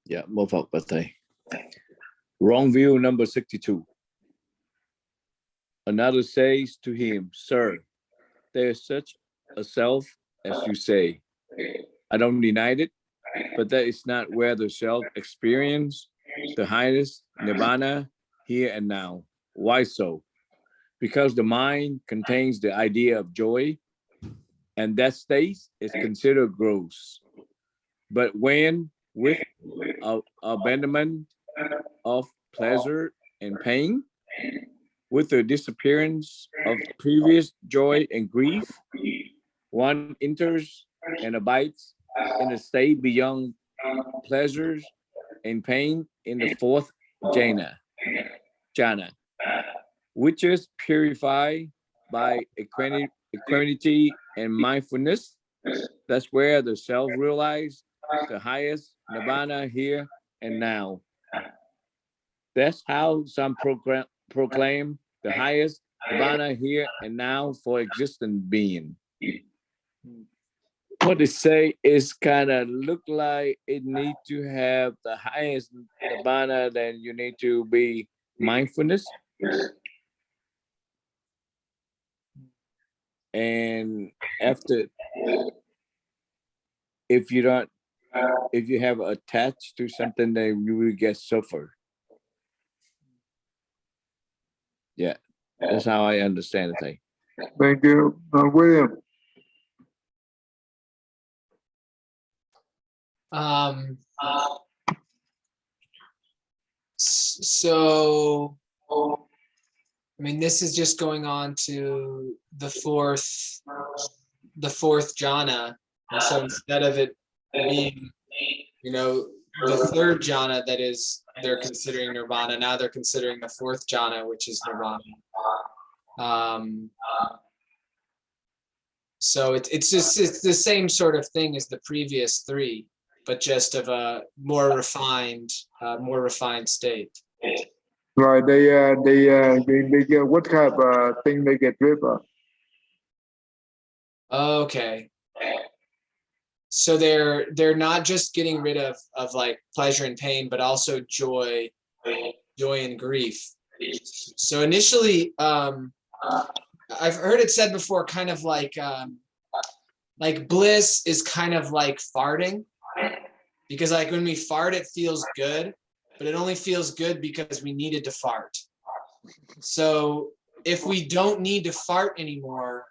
Yeah, move up, but wrong view number 62. Another says to him, Sir, there is such a self, as you say. I don't deny it, but that is not where the self experience the highest nirvana here and now. Why so? Because the mind contains the idea of joy, and that state is considered gross. But when, with abandonment of pleasure and pain, with the disappearance of previous joy and grief, one enters and abides in a state beyond pleasures and pain in the fourth jhana, which is purified by equanimity and mindfulness. That's where the self realized the highest nirvana here and now. That's how some proclaim the highest nirvana here and now for existent being. What they say is kind of look like it need to have the highest nirvana, then you need to be mindfulness. And after, if you don't, if you have attached to something, then you will get suffer. Yeah, that's how I understand the thing. Thank you, William. So, I mean, this is just going on to the fourth jhana. And so instead of it being, the third jhana that is they're considering nirvana, now they're considering the fourth jhana, which is nirvana. So it's the same sort of thing as the previous three, but just of a more refined state. Right, they get what kind of thing they get rid of? Okay. So they're not just getting rid of like pleasure and pain, but also joy and grief. So initially, I've heard it said before, kind of like bliss is kind of like farting, because like when we fart, it feels good, but it only feels good because we needed to fart. So if we don't need to fart anymore,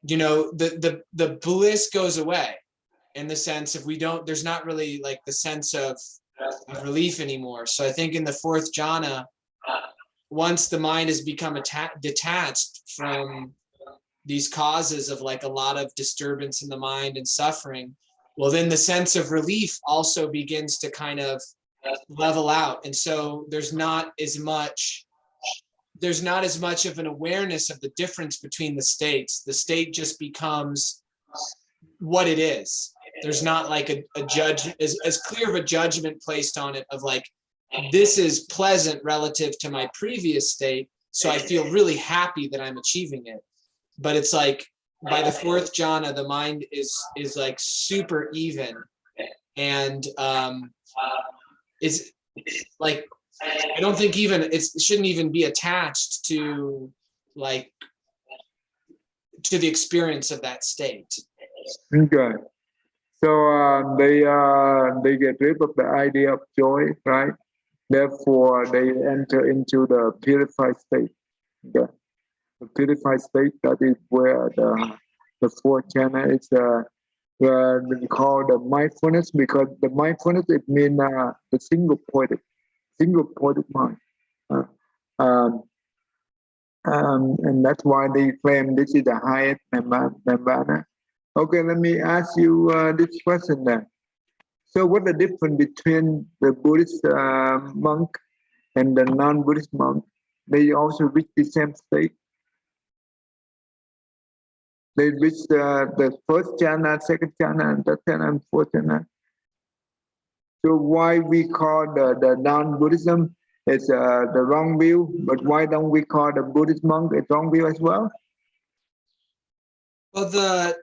the bliss goes away, in the sense if we don't, there's not really like the sense of relief anymore. So I think in the fourth jhana, once the mind has become detached from these causes of like a lot of disturbance in the mind and suffering, well, then the sense of relief also begins to kind of level out. And so there's not as much of an awareness of the difference between the states. The state just becomes what it is. There's not like a judge, as clear of a judgment placed on it of like, this is pleasant relative to my previous state, so I feel really happy that I'm achieving it. But it's like by the fourth jhana, the mind is like super even, and is like, I don't think even it shouldn't even be attached to like to the experience of that state. Okay. So they get rid of the idea of joy, right? Therefore, they enter into the purified state. Okay. The purified state, that is where the fourth jhana is where we call the mindfulness, because the mindfulness, it means the single pointed mind. Uh, um, and that's why they claim this is the highest nirvana. Okay, let me ask you this question then. So what's the difference between the Buddhist monk and the non-Buddhist monk? They also reach the same state. They reach the first jhana, second jhana, and third jhana, and fourth jhana. So why we call the non-Buddhism is the wrong view, but why don't we call the Buddhist monk a wrong view as well? Well, the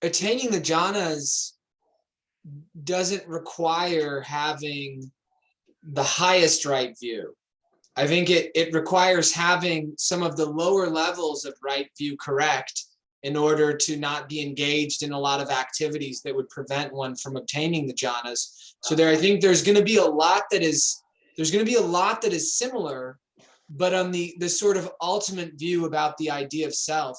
attaining the jhanas doesn't require having the highest right view. I think it requires having some of the lower levels of right view correct in order to not be engaged in a lot of activities that would prevent one from obtaining the jhanas. So I think there's going to be a lot that is similar, but on the sort of ultimate view about the idea of self.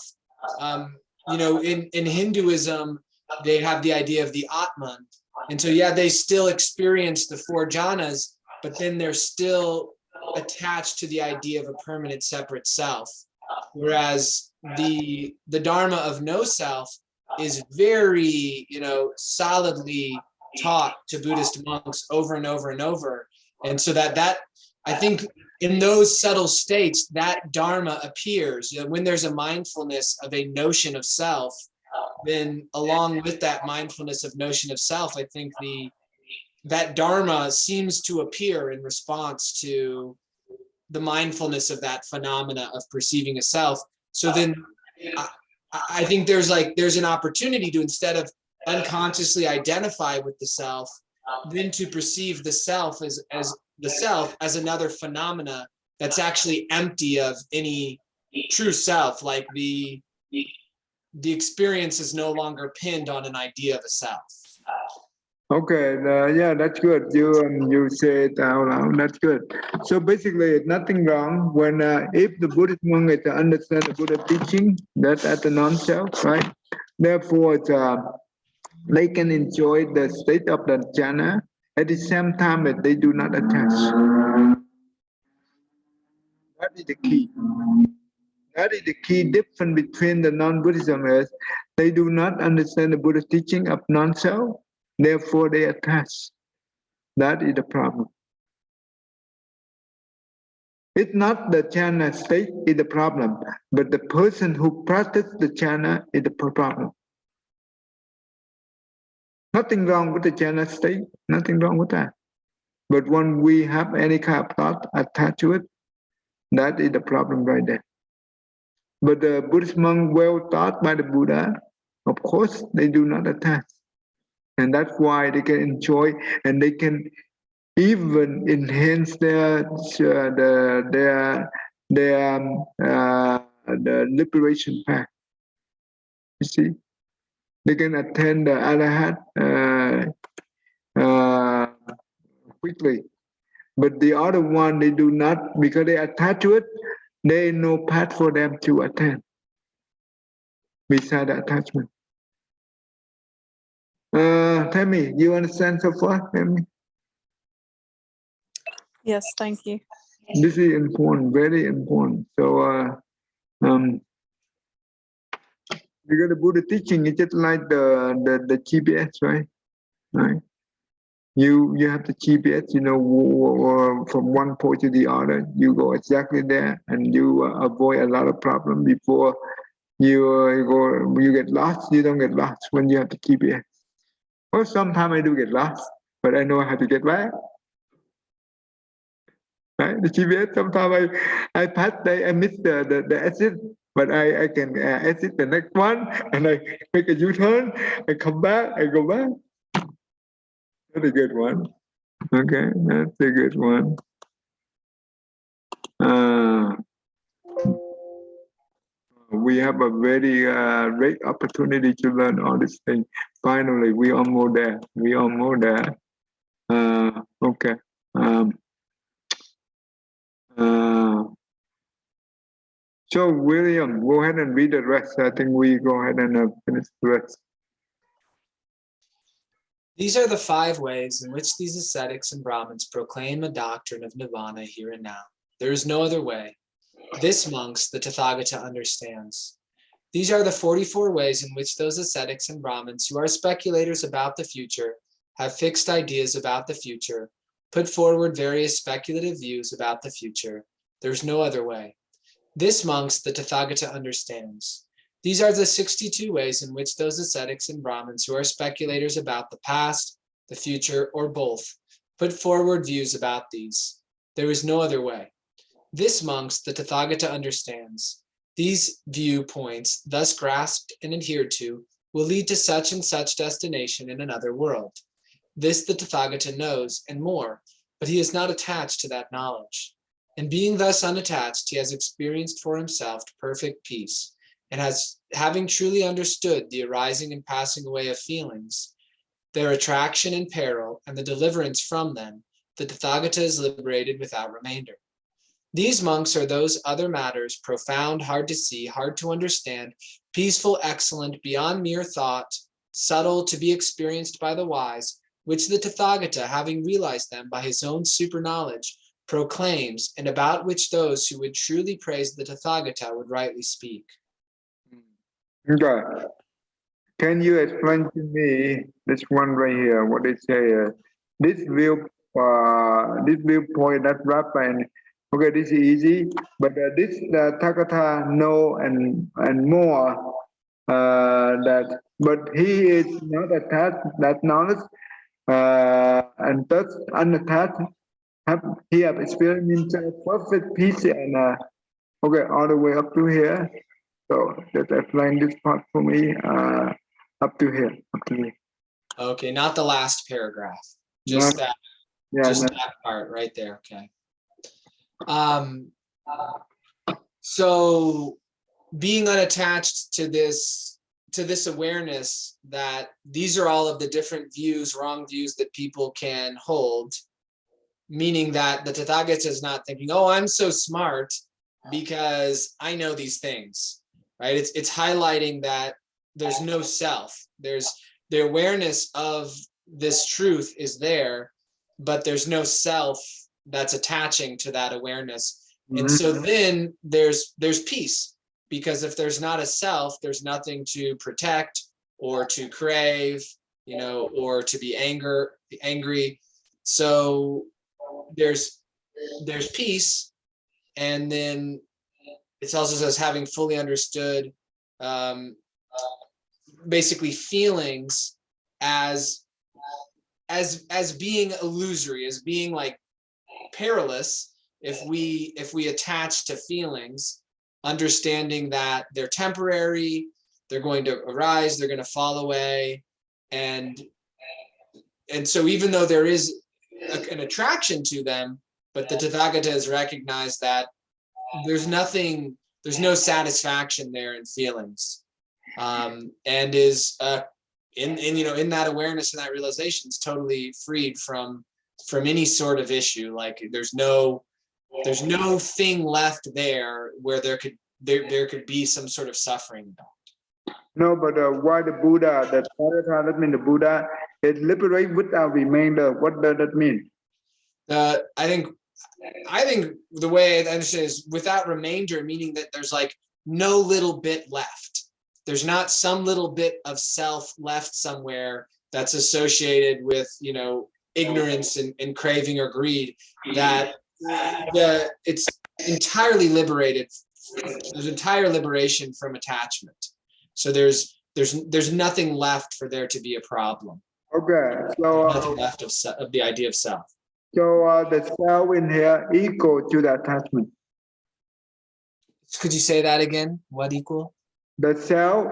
In Hinduism, they have the idea of the Atman. And so, yeah, they still experience the 4 jhanas, but then they're still attached to the idea of a permanent separate self. Whereas the Dharma of no self is very, solidly taught to Buddhist monks over and over and over. And so that I think in those subtle states, that Dharma appears. When there's a mindfulness of a notion of self, then along with that mindfulness of notion of self, I think that Dharma seems to appear in response to the mindfulness of that phenomena of perceiving a self. So then I think there's an opportunity to, instead of unconsciously identify with the self, then to perceive the self as the self as another phenomena that's actually empty of any true self, like the experience is no longer pinned on an idea of a self. Okay, yeah, that's good. You say it out loud. That's good. So basically, nothing wrong when if the Buddhist monk is to understand the Buddha teaching, that's at the non-self, right? Therefore, they can enjoy the state of the jhana at the same time that they do not attach. That is the key. That is the key difference between the non-Buddhism is they do not understand the Buddha teaching of non-self. Therefore, they attach. That is the problem. It's not the jhana state is the problem, but the person who practices the jhana is the problem. Nothing wrong with the jhana state, nothing wrong with that. But when we have any kind of thought attached to it, that is the problem right there. But the Buddhist monk well taught by the Buddha, of course, they do not attach. And that's why they can enjoy and they can even enhance the liberation path. You see, they can attain the Arhat quickly. But the other one, they do not, because they attach to it, there is no path for them to attain beside the attachment. Tell me, you understand so far? Tell me. Yes, thank you. This is important, very important. So, because the Buddha teaching is just like the GPS, right? Right. You have the GPS, from one point to the other. You go exactly there, and you avoid a lot of problems before you get lost. You don't get lost when you have the GPS. Well, sometimes I do get lost, but I know how to get back. Right? The GPS, sometimes I pass, I miss the exit, but I can exit the next one, and I make a U-turn, I come back, I go back. That's a good one. Okay, that's a good one. We have a very great opportunity to learn all these things. Finally, we almost there. We almost there. Okay. So William, go ahead and read the rest. I think we go ahead and finish the rest. These are the 5 ways in which these ascetics and Brahmins proclaim a doctrine of nirvana here and now. There is no other way. This, monks, the Tathagata understands. These are the 44 ways in which those ascetics and Brahmins who are speculators about the future, have fixed ideas about the future, put forward various speculative views about the future. There's no other way. This, monks, the Tathagata understands. These are the 62 ways in which those ascetics and Brahmins who are speculators about the past, the future, or both, put forward views about these. There is no other way. This, monks, the Tathagata understands. These viewpoints, thus grasped and adhered to, will lead to such and such destination in another world. This the Tathagata knows, and more, but he is not attached to that knowledge. And being thus unattached, he has experienced for himself perfect peace, and having truly understood the arising and passing away of feelings, their attraction and peril, and the deliverance from them, the Tathagata is liberated without remainder. These monks are those other matters, profound, hard to see, hard to understand, peaceful, excellent, beyond mere thought, subtle, to be experienced by the wise, which the Tathagata, having realized them by his own super knowledge, proclaims, and about which those who would truly praise the Tathagata would rightly speak. Okay. Can you explain to me this one right here? What they say? This viewpoint that Rappan. Okay, this is easy, but this Takata know and more that, but he is not attached that knowledge and thus unattached. He have experienced perfect peace and okay, all the way up to here. So just explain this part for me. Up to here, up to here. Okay, not the last paragraph, No, just that, yeah, just no. that part right there. Okay. So being unattached to this awareness that these are all of the different views, wrong views that people can hold, meaning that the Tathagata is not thinking, oh, I'm so smart because I know these things, right? It's highlighting that there's no self. There's the awareness of this truth is there, but there's no self that's attaching to that awareness. And so then there's peace, because if there's not a self, there's nothing to protect or to crave, or to be angry. So there's peace. And then it also says having fully understood basically feelings as being illusory, as being like perilous if we attach to feelings, understanding that they're temporary, they're going to arise, they're going to fall away, and so even though there is an attraction to them, but the Tathagata has recognized that there's no satisfaction there in feelings, and is in that awareness and that realization is totally freed from any sort of issue. Like there's no thing left there where there could be some sort of suffering. No, but why the Buddha, the Tathagata, that means the Buddha is liberate without remainder. What does that mean? I think the way I understand is without remainder, meaning that there's like no little bit left. There's not some little bit of self left somewhere that's associated with, ignorance and craving or greed, that it's entirely liberated. There's entire liberation from attachment. So there's nothing left for there to be a problem. Okay, so There's nothing left of the idea of self. so the self in here equal to the attachment. Could you say that again? What equal? The self,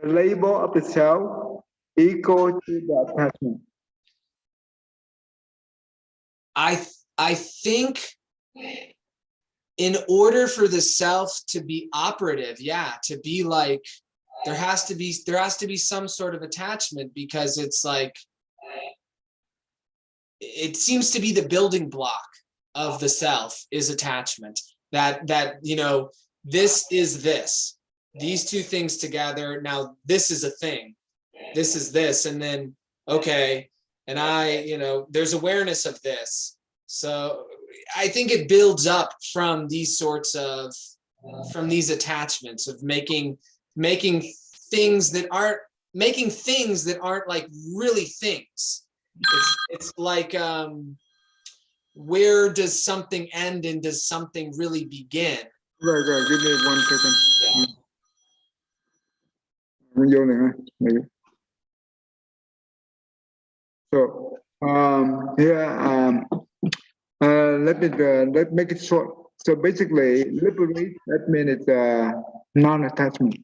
the label of the self equal to the attachment. I think in order for the self to be operative, to be like, there has to be some sort of attachment, because it's like, it seems to be the building block of the self is attachment. That this is this. These two things together. Now this is a thing. This is this, and then okay, and there's awareness of this. So I think it builds up from these sorts of attachments of making things that aren't like really things. It's like where does something end and does something really begin? Right, give me 1 second. Yeah. So let's make it short. So basically, liberate, that means it's non-attachment.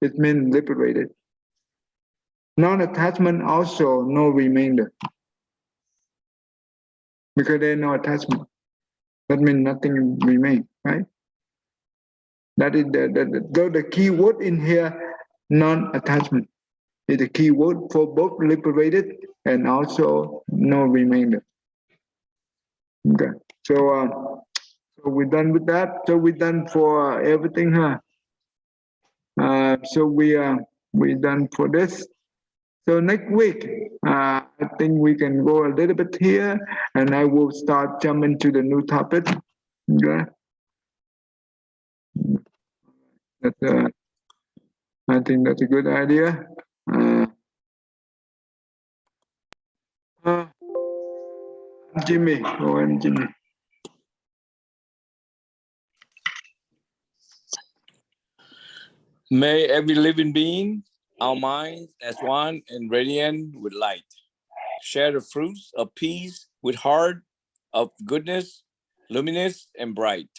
It means liberated. Non-attachment also no remainder, because there's no attachment. That means nothing remains, right? That is the key word in here, non-attachment, is the key word for both liberated and also no remainder. Okay, so we're done with that. So we're done for everything, huh? So we done for this. So next week, I think we can go a little bit here, and I will start jumping to the new topic. Okay, that's I think that's a good idea. Jimmy, go on, Jimmy. May every living being, our minds as one and radiant with light, share the fruits of peace with heart of goodness, luminous and bright.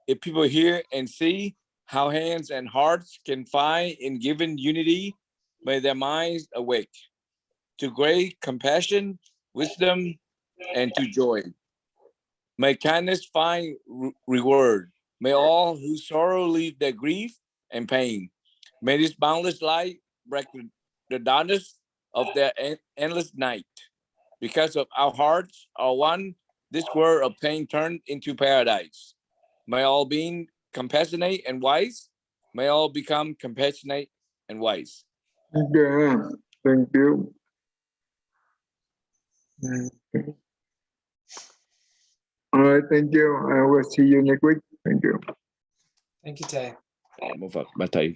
If people hear and see how hands and hearts can find in given unity, may their minds awake to great compassion, wisdom, and to joy. May kindness find reward. May all who sorrow leave their grief and pain. May this boundless light break the darkness of their endless night. Because of our hearts are one, this world of pain turned into paradise. May all being compassionate and wise. May all become compassionate and wise. Yeah, thank you. All right, thank you. I will see you next week. Thank you. Thank you, Tay. Một Phật, bà thầy